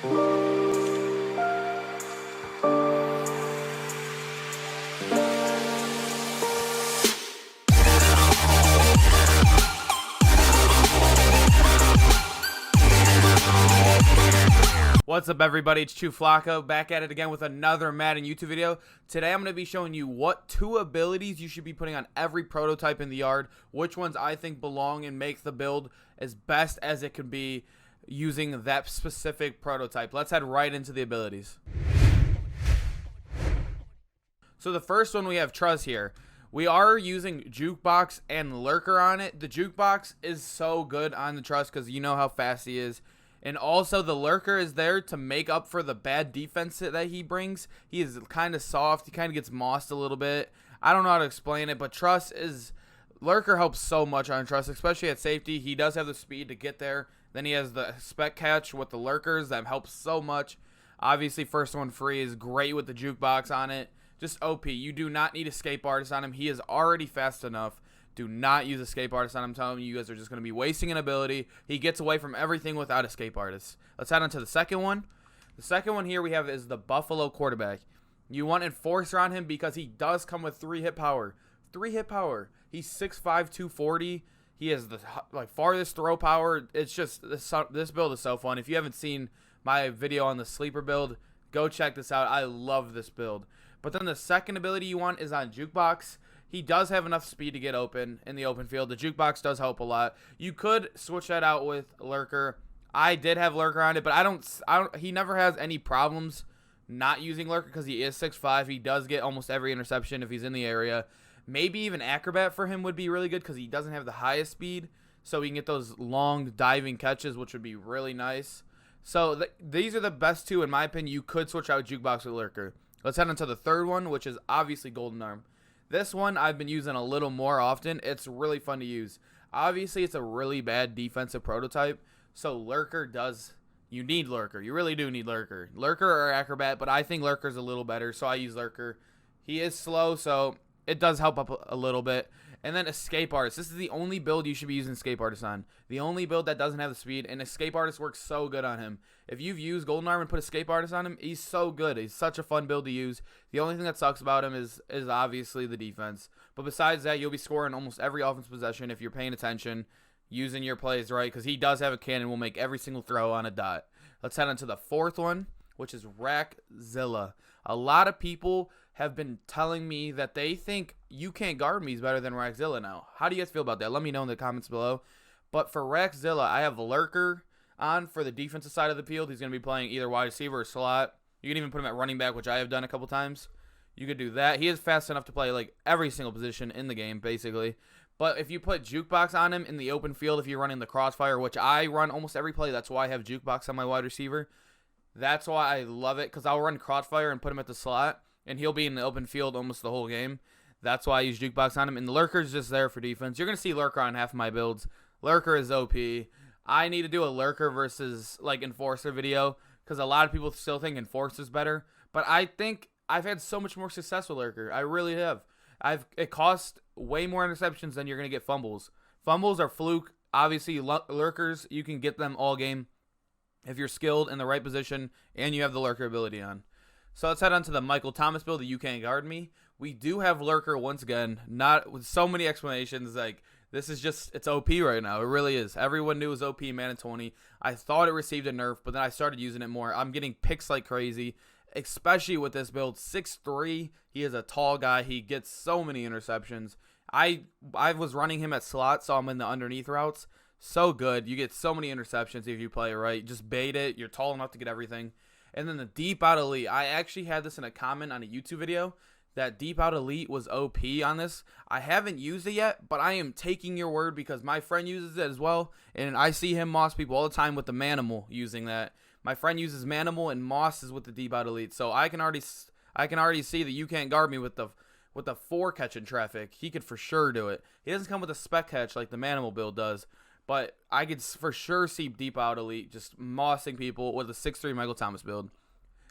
What's up, everybody? It's Chew Flacco back at it again with another Madden YouTube video. Today I'm going to be showing you what 2 abilities you should be putting on every prototype in the yard, which ones I think belong and make the build as best as it can be using that specific prototype. Let's head right into the abilities. So the first one, we have Truz here. We are using Jukebox and Lurker on it. The Jukebox is so good on the Truz because you know how fast he is. And also, the Lurker is there to make up for the bad defense that he brings. He is kind of soft. He kind of gets mossed a little bit. I don't know how to explain it, but Lurker helps so much on Trust, especially at safety. He does have the speed to get there. Then he has the spec catch with the Lurkers that helps so much. Obviously, first one free is great with the Jukebox on it. Just OP. You do not need Escape Artist on him. He is already fast enough. Do not use Escape Artist on him. I'm telling you, you guys are just going to be wasting an ability. He gets away from everything without Escape Artist. Let's head on to the second one. The second one here we have is the Buffalo quarterback. You want Enforcer on him because he does come with 3 hit power. 3 hit power. He's 6'5", 240. He has the farthest throw power. It's just, this build is so fun. If you haven't seen my video on the sleeper build, go check this out. I love this build. But then the second ability you want is on Jukebox. He does have enough speed to get open in the open field. The Jukebox does help a lot. You could switch that out with Lurker. I did have Lurker on it, but he never has any problems not using Lurker because he is 6'5". He does get almost every interception if he's in the area. Maybe even Acrobat for him would be really good because he doesn't have the highest speed. So he can get those long diving catches, which would be really nice. So these are the best 2, in my opinion. You could switch out Jukebox with Lurker. Let's head on to the third one, which is obviously Golden Arm. This one I've been using a little more often. It's really fun to use. Obviously, it's a really bad defensive prototype, so you need Lurker. You really do need Lurker. Lurker or Acrobat, but I think Lurker's a little better, so I use Lurker. He is slow, so it does help up a little bit. And then Escape Artist. This is the only build you should be using Escape Artist on. The only build that doesn't have the speed, and Escape Artist works so good on him. If you've used Golden Arm and put Escape Artist on him, he's so good. He's such a fun build to use. The only thing that sucks about him is obviously the defense. But besides that, you'll be scoring almost every offense possession if you're paying attention, using your plays right, because he does have a cannon, will make every single throw on a dot. Let's head on to the fourth one, which is Rakzilla. A lot of people have been telling me that they think You Can't Guard Me is better than Rakzilla now. How do you guys feel about that? Let me know in the comments below. But for Rakzilla, I have Lurker on for the defensive side of the field. He's going to be playing either wide receiver or slot. You can even put him at running back, which I have done a couple times. You could do that. He is fast enough to play like every single position in the game, basically. But if you put Jukebox on him in the open field, if you're running the crossfire, which I run almost every play, that's why I have Jukebox on my wide receiver. That's why I love it, because I'll run crossfire and put him at the slot, and he'll be in the open field almost the whole game. That's why I use Jukebox on him. And the Lurker's just there for defense. You're going to see Lurker on half of my builds. Lurker is OP. I need to do a Lurker versus Enforcer video, because a lot of people still think Enforcer's better. But I think I've had so much more success with Lurker. I really have. It costs way more interceptions than you're going to get fumbles. Fumbles are fluke. Obviously, Lurkers, you can get them all game if you're skilled in the right position and you have the Lurker ability on. So let's head on to the Michael Thomas build, the You Can't Guard Me. We do have Lurker once again, not with so many explanations. This is just, it's OP right now. It really is. Everyone knew it was OP in Madden 20. I thought it received a nerf, but then I started using it more. I'm getting picks like crazy, especially with this build. 6'3", he is a tall guy. He gets so many interceptions. I was running him at slot, so I'm in the underneath routes. So good. You get so many interceptions if you play it right. Just bait it. You're tall enough to get everything. And then the Deep Out Elite. I actually had this in a comment on a YouTube video. That Deep Out Elite was OP on this. I haven't used it yet, but I am taking your word because my friend uses it as well. And I see him moss people all the time with the Manimal using that. My friend uses Manimal and Moss is with the Deep Out Elite. So I can already see that You Can't Guard Me with the 4 catch in traffic. He could for sure do it. He doesn't come with a spec catch like the Manimal build does. But I could for sure see Deep Out Elite just mossing people with a 6'3" Michael Thomas build.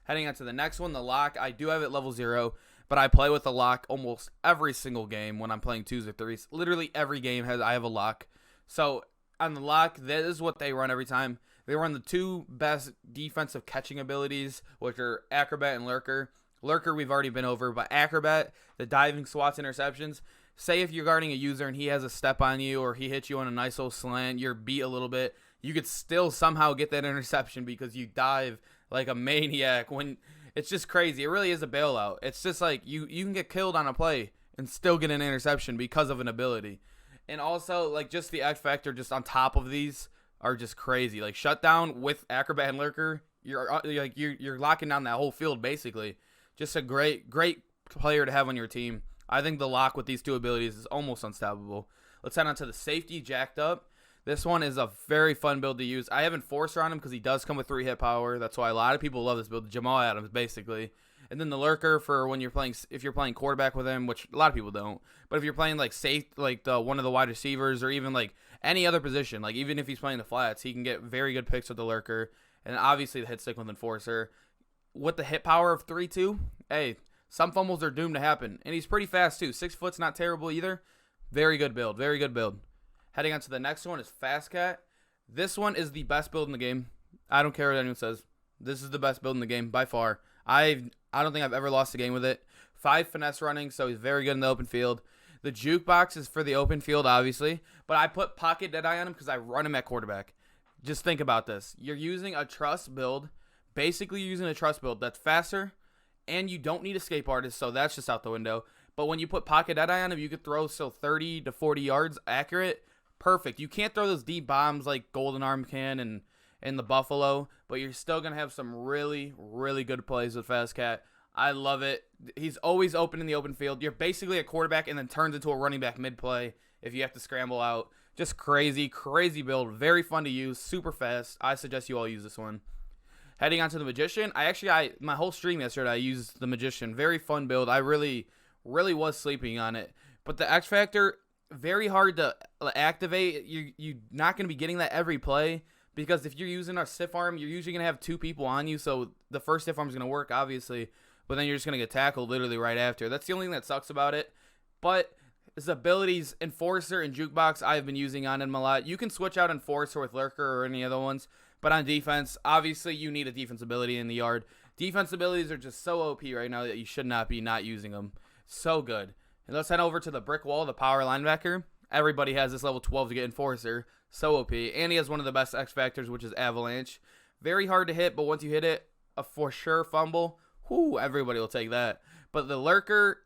Heading on to the next one, the Lock. I do have it level 0, but I play with the Lock almost every single game when I'm playing 2s or 3s. Literally every game I have a Lock. So on the Lock, that is what they run every time. They run the two best defensive catching abilities, which are Acrobat and Lurker. Lurker we've already been over, but Acrobat, the diving swats, interceptions. Say if you're guarding a user and he has a step on you or he hits you on a nice little slant, you're beat a little bit, you could still somehow get that interception because you dive like a maniac. When it's just crazy. It really is a bailout. It's just like you can get killed on a play and still get an interception because of an ability. And also, like, just the X factor just on top of these are just crazy. Like, shutdown with Acrobat and Lurker, you're locking down that whole field basically. Just a great player to have on your team. I think the lock with these two abilities is almost unstoppable. Let's head on to the safety, Jacked Up. This one is a very fun build to use. I have Enforcer on him because he does come with 3 hit power. That's why a lot of people love this build. Jamal Adams, basically. And then the Lurker for when you're playing, if you're playing quarterback with him, which a lot of people don't. But if you're playing like safe, like one of the wide receivers, or even like any other position, like even if he's playing the flats, he can get very good picks with the Lurker. And obviously the hit stick with Enforcer. With the hit power of 3-2, hey, some fumbles are doomed to happen. And he's pretty fast too. 6 foot's not terrible either. Very good build. Very good build. Heading on to the next one is Fast Cat. This one is the best build in the game. I don't care what anyone says. This is the best build in the game by far. I don't think I've ever lost a game with it. 5 finesse running, so he's very good in the open field. The jukebox is for the open field, obviously. But I put Pocket Deadeye on him because I run him at quarterback. Just think about this. You're using a trust build. Basically using a trust build that's faster. And you don't need Escape Artist, so that's just out the window. But when you put Pocket Deadeye on him, you could throw still 30 to 40 yards accurate. Perfect. You can't throw those deep bombs like Golden Arm can and the Buffalo, but you're still going to have some really, really good plays with Fast Cat. I love it. He's always open in the open field. You're basically a quarterback and then turns into a running back mid-play if you have to scramble out. Just crazy, crazy build. Very fun to use. Super fast. I suggest you all use this one. Heading on to the Magician. My whole stream yesterday, I used the Magician. Very fun build. I really, really was sleeping on it. But the X Factor, very hard to activate. You're not going to be getting that every play because if you're using a stiff arm, you're usually going to have 2 people on you. So the first stiff arm is going to work, obviously. But then you're just going to get tackled literally right after. That's the only thing that sucks about it. But his abilities, Enforcer and Jukebox, I've been using on him a lot. You can switch out Enforcer with Lurker or any other ones. But on defense, obviously you need a defense ability in the yard. Defense abilities are just so OP right now that you should not be not using them. So good. And let's head over to the Brick Wall, the power linebacker. Everybody has this level 12 to get Enforcer. So OP. And he has one of the best X Factors, which is Avalanche. Very hard to hit, but once you hit it, a for sure fumble. Whoo, everybody will take that. But the Lurker,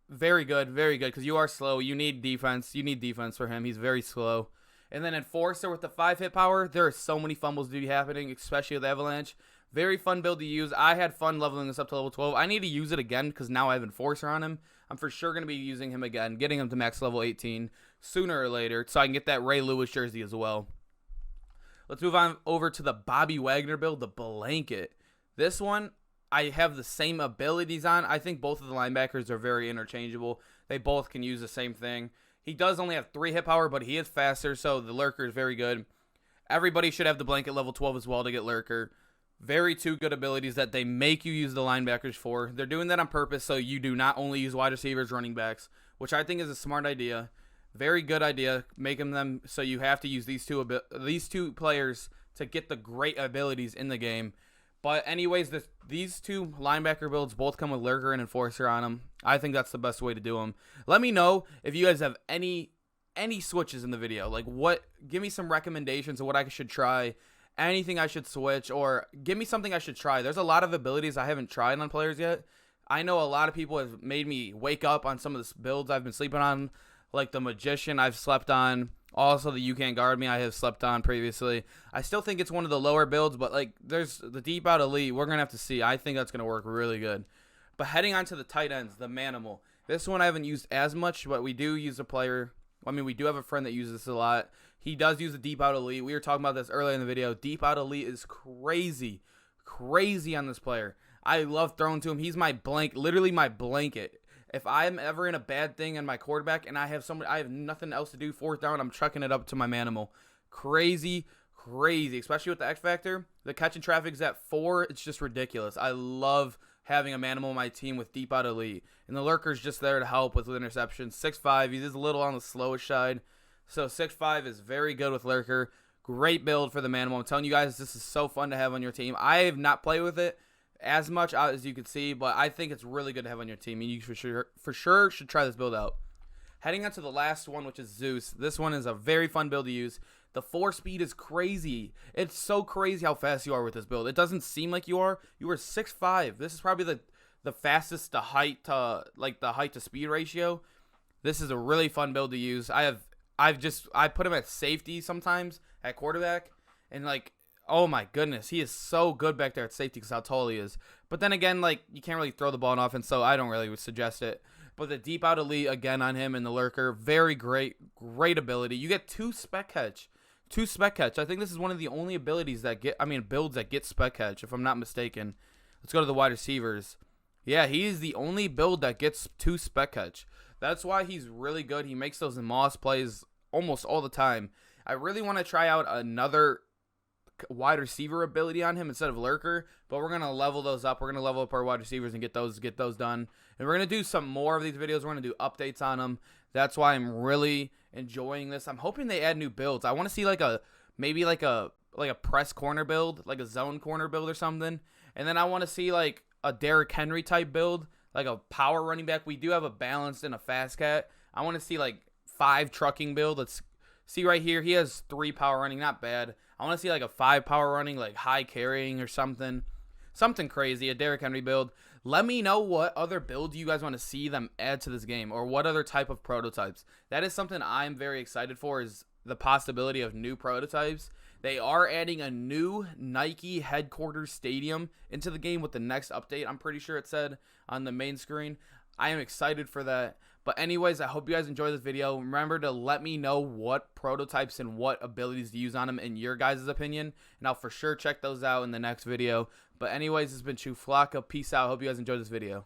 very good, because you are slow. You need defense. You need defense for him. He's very slow. And then Enforcer with the 5 hit power, there are so many fumbles to be happening, especially with Avalanche. Very fun build to use. I had fun leveling this up to level 12. I need to use it again because now I have Enforcer on him. I'm for sure going to be using him again, getting him to max level 18 sooner or later so I can get that Ray Lewis jersey as well. Let's move on over to the Bobby Wagner build, the Blanket. This one, I have the same abilities on. I think both of the linebackers are very interchangeable. They both can use the same thing. He does only have 3 hit power, but he is faster, so the Lurker is very good. Everybody should have the Blanket level 12 as well to get Lurker. Very 2 good abilities that they make you use the linebackers for. They're doing that on purpose so you do not only use wide receivers, running backs, which I think is a smart idea. Very good idea, making them so you have to use these two players to get the great abilities in the game. But anyways, these 2 linebacker builds both come with Lurker and Enforcer on them. I think that's the best way to do them. Let me know if you guys have any switches in the video. Like give me some recommendations of what I should try, anything I should switch, or give me something I should try. There's a lot of abilities I haven't tried on players yet. I know a lot of people have made me wake up on some of the builds I've been sleeping on, like the Magician I've slept on. Also, the You Can't Guard Me I have slept on previously. I still think it's one of the lower builds, but like there's the Deep Out Elite. We're going to have to see. I think that's going to work really good. But heading on to the tight ends, the Manimal. This one I haven't used as much, but we do use a player. I mean, we do have a friend that uses this a lot. He does use the Deep Out Elite. We were talking about this earlier in the video. Deep Out Elite is crazy on this player. I love throwing to him. He's my literally my blanket. If I'm ever in a bad thing on my quarterback and I have nothing else to do, 4th down, I'm chucking it up to my Manimal. Crazy, especially with the X Factor. The catch and traffic is at 4. It's just ridiculous. I love having a Manimal on my team with Deep Out Elite. And the Lurker's just there to help with interceptions. 6'5", he is a little on the slowest side. So 6'5" is very good with Lurker. Great build for the Manimal. I'm telling you guys, this is so fun to have on your team. I have not played with it as much as you can see, but I think it's really good to have on your team. And you for sure should try this build out. Heading on to the last one, which is Zeus. This one is a very fun build to use. The 4 speed is crazy. It's so crazy how fast you are with this build. It doesn't seem like you are. You are 6'5". This is probably the fastest to height to the height to speed ratio. This is a really fun build to use. I put him at safety sometimes at quarterback, and like, oh my goodness, he is so good back there at safety because how tall he is. But then again, like, you can't really throw the ball in offense, so I don't really suggest it. But the deep out elite again on him and the Lurker, very great ability. You get 2 spec catch. 2 spec catch. I think this is one of the only abilities that builds that get spec catch, if I'm not mistaken. Let's go to the wide receivers. Yeah, he is the only build that gets 2 spec catch. That's why he's really good. He makes those Moss plays almost all the time. I really want to try out another wide receiver ability on him instead of Lurker, but we're going to level those up. We're going to level up our wide receivers and get those done. And we're going to do some more of these videos. We're going to do updates on them. That's why I'm really enjoying this. I'm hoping they add new builds. I want to see maybe a press corner build, like a zone corner build or something. And then I want to see like a Derrick Henry type build, like a power running back. We do have a balanced and a fast cat. I want to see like 5 trucking build. Let's see right here. He has 3 power running, not bad. I want to see like a 5 power running, like high carrying or something. Something crazy, a Derrick Henry build. Let me know what other build you guys want to see them add to this game, or what other type of prototypes. That is something I'm very excited for, is the possibility of new prototypes. They are adding a new Nike headquarters stadium into the game with the next update. I'm pretty sure it said on the main screen. I am excited for that. But anyways, I hope you guys enjoyed this video. Remember to let me know what prototypes and what abilities to use on them in your guys' opinion. And I'll for sure check those out in the next video. But anyways, this has been Chuflaka. Peace out. Hope you guys enjoyed this video.